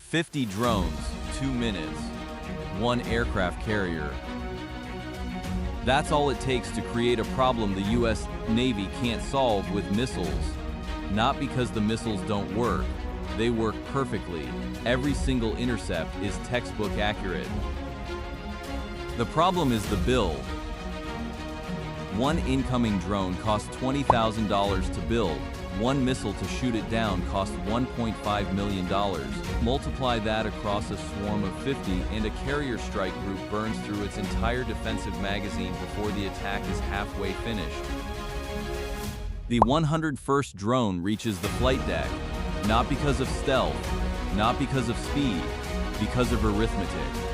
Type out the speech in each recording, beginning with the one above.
50 drones, 2 minutes. 1 aircraft carrier. That's all it takes to create a problem the US Navy can't solve with missiles. Not because the missiles don't work. They work perfectly. Every single intercept is textbook accurate. The problem is the bill. 1 incoming drone costs $20,000 to build. 1 missile to shoot it down costs $1.5 million. Multiply that across a swarm of 50 and a carrier strike group burns through its entire defensive magazine before the attack is halfway finished. The 101st drone reaches the flight deck, not because of stealth, not because of speed, because of arithmetic.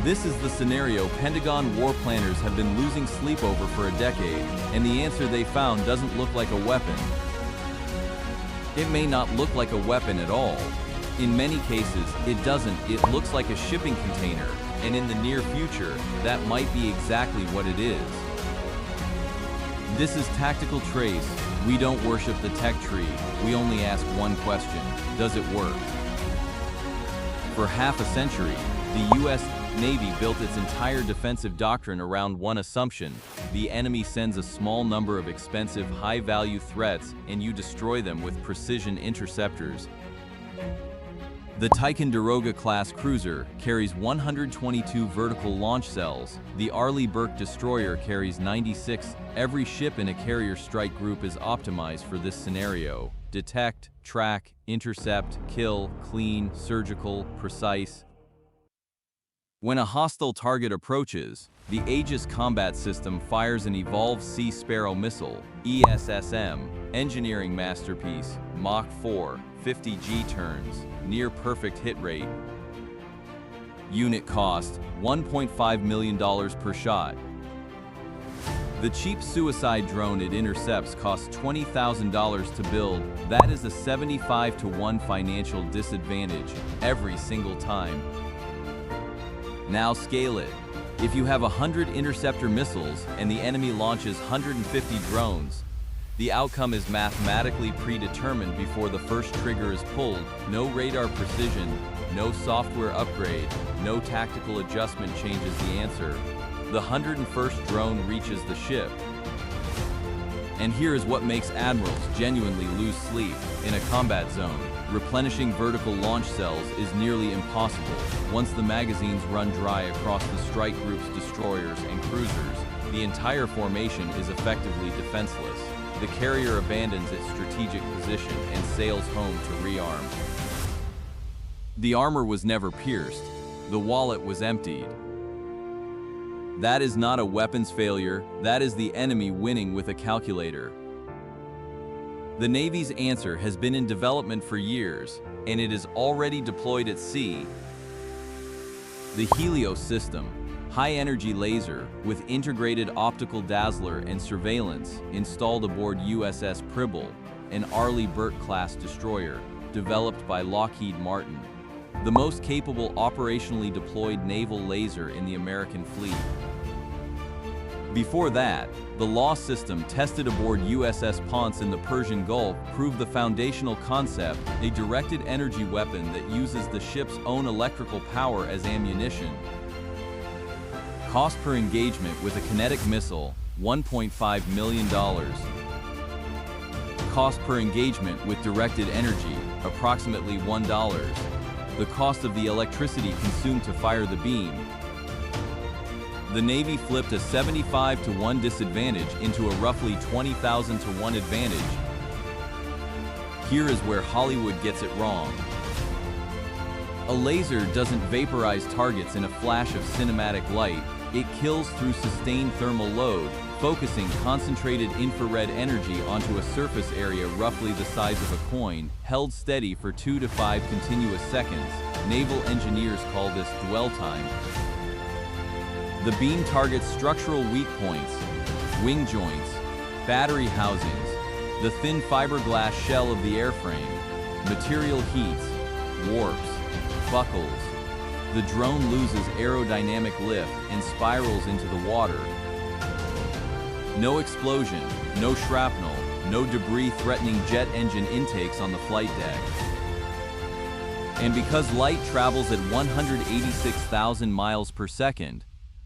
This is the scenario Pentagon war planners have been losing sleep over for a decade, and the answer they found doesn't look like a weapon. It may not look like a weapon at all. In many cases, it doesn't. It looks like a shipping container, and in the near future, that might be exactly what it is. This is Tactical Trace. We don't worship the tech tree. We only ask one question: does it work? For half a century, the U.S. Navy built its entire defensive doctrine around one assumption: the enemy sends a small number of expensive, high-value threats, and you destroy them with precision interceptors. The Ticonderoga-class cruiser carries 122 vertical launch cells. The Arleigh Burke destroyer carries 96. Every ship in a carrier strike group is optimized for this scenario: detect, track, intercept, kill, clean, surgical, precise. When a hostile target approaches, the Aegis combat system fires an evolved Sea Sparrow missile, ESSM, engineering masterpiece, Mach 4, 50 G-turns, near perfect hit rate. Unit cost, $1.5 million per shot. The cheap suicide drone it intercepts costs $20,000 to build. That is a 75-to-1 financial disadvantage every single time. Now scale it. If you have 100 interceptor missiles and the enemy launches 150 drones, the outcome is mathematically predetermined before the first trigger is pulled. No radar precision, no software upgrade, no tactical adjustment changes the answer. The 101st drone reaches the ship. And here is what makes admirals genuinely lose sleep in a combat zone. Replenishing vertical launch cells is nearly impossible. Once the magazines run dry across the strike group's destroyers and cruisers, the entire formation is effectively defenseless. The carrier abandons its strategic position and sails home to rearm. The armor was never pierced. The wallet was emptied. That is not a weapons failure. That is the enemy winning with a calculator. The Navy's answer has been in development for years, and it is already deployed at sea. The HELIOS system, high-energy laser with integrated optical dazzler and surveillance, installed aboard USS Pribble, an Arleigh Burke-class destroyer, developed by Lockheed Martin, the most capable operationally deployed naval laser in the American fleet. Before that, the LAW system tested aboard USS Ponce in the Persian Gulf proved the foundational concept, a directed energy weapon that uses the ship's own electrical power as ammunition. Cost per engagement with a kinetic missile, $1.5 million. Cost per engagement with directed energy, approximately $1. The cost of the electricity consumed to fire the beam. The Navy flipped a 75-to-1 disadvantage into a roughly 20,000-to-1 advantage. Here is where Hollywood gets it wrong. A laser doesn't vaporize targets in a flash of cinematic light. It kills through sustained thermal load, focusing concentrated infrared energy onto a surface area roughly the size of a coin, held steady for 2 to 5 continuous seconds. Naval engineers call this dwell time. The beam targets structural weak points, wing joints, battery housings, the thin fiberglass shell of the airframe, material heats, warps, buckles. The drone loses aerodynamic lift and spirals into the water. No explosion, no shrapnel, no debris threatening jet engine intakes on the flight deck. And because light travels at 186,000 miles per second,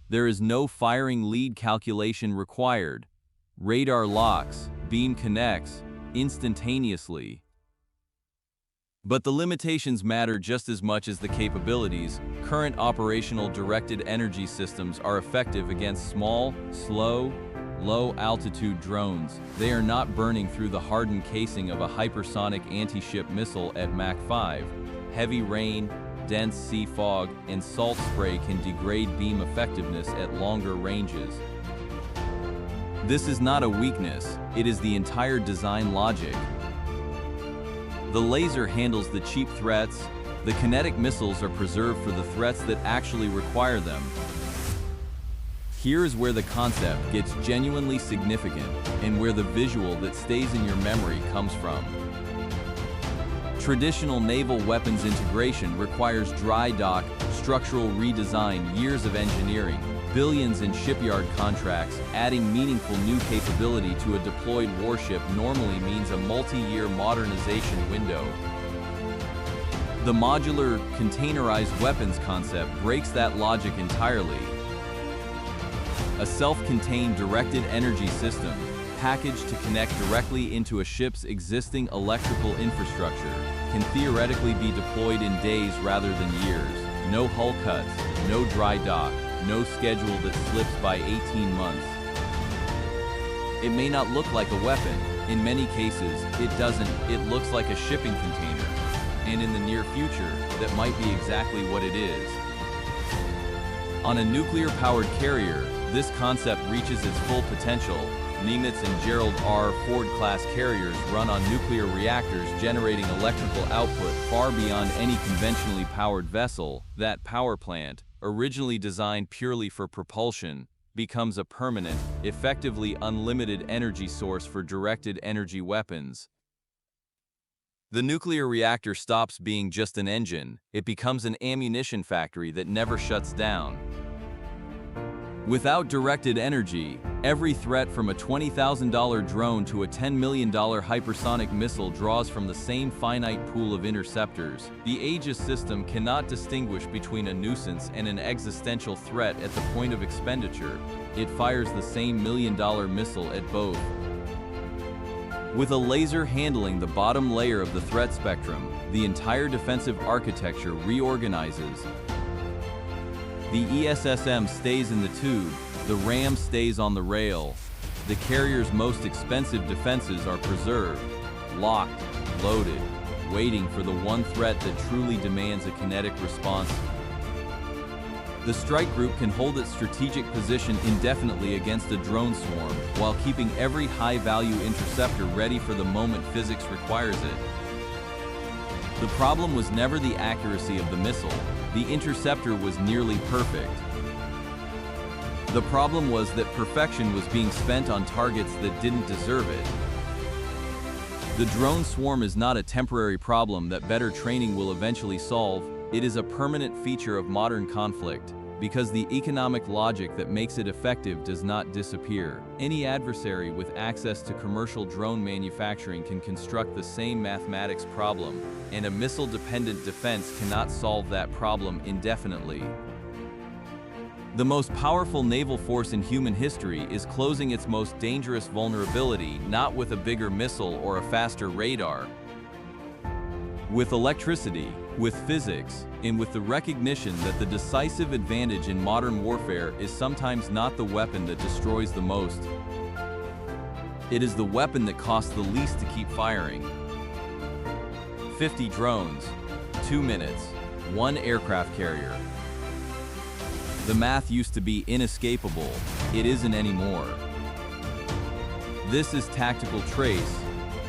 there is no firing lead calculation required. Radar locks, beam connects, instantaneously. But the limitations matter just as much as the capabilities. Current operational directed energy systems are effective against small, slow, low-altitude drones. They are not burning through the hardened casing of a hypersonic anti-ship missile at Mach 5. Heavy rain, dense sea fog, and salt spray can degrade beam effectiveness at longer ranges. This is not a weakness, it is the entire design logic. The laser handles the cheap threats, the kinetic missiles are preserved for the threats that actually require them. Here is where the concept gets genuinely significant and where the visual that stays in your memory comes from. Traditional naval weapons integration requires dry dock, structural redesign, years of engineering, billions in shipyard contracts. Adding meaningful new capability to a deployed warship normally means a multi-year modernization window. The modular, containerized weapons concept breaks that logic entirely. A self-contained directed energy system, packaged to connect directly into a ship's existing electrical infrastructure, can theoretically be deployed in days rather than years. No hull cuts, no dry dock, no schedule that slips by 18 months. It may not look like a weapon. In many cases, it doesn't. It looks like a shipping container. And in the near future, that might be exactly what it is. On a nuclear-powered carrier, this concept reaches its full potential. Nimitz and Gerald R. Ford-class carriers run on nuclear reactors, generating electrical output far beyond any conventionally powered vessel. That power plant, originally designed purely for propulsion, becomes a permanent, effectively unlimited energy source for directed energy weapons. The nuclear reactor stops being just an engine. It becomes an ammunition factory that never shuts down. Without directed energy, every threat from a $20,000 drone to a $10 million hypersonic missile draws from the same finite pool of interceptors. The Aegis system cannot distinguish between a nuisance and an existential threat at the point of expenditure. It fires the same $1 million missile at both. With a laser handling the bottom layer of the threat spectrum, the entire defensive architecture reorganizes. The ESSM stays in the tube, the RAM stays on the rail. The carrier's most expensive defenses are preserved, locked, loaded, waiting for the one threat that truly demands a kinetic response. The strike group can hold its strategic position indefinitely against a drone swarm, while keeping every high-value interceptor ready for the moment physics requires it. The problem was never the accuracy of the missile. The interceptor was nearly perfect. The problem was that perfection was being spent on targets that didn't deserve it. The drone swarm is not a temporary problem that better training will eventually solve. It is a permanent feature of modern conflict, because the economic logic that makes it effective does not disappear. Any adversary with access to commercial drone manufacturing can construct the same mathematics problem, and a missile-dependent defense cannot solve that problem indefinitely. The most powerful naval force in human history is closing its most dangerous vulnerability, not with a bigger missile or a faster radar. With electricity, with physics, and with the recognition that the decisive advantage in modern warfare is sometimes not the weapon that destroys the most. It is the weapon that costs the least to keep firing. 50 drones, 2 minutes, 1 aircraft carrier. The math used to be inescapable. It isn't anymore. This is Tactical Trace.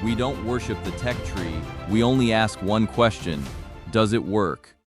We don't worship the tech tree. We only ask one question: does it work?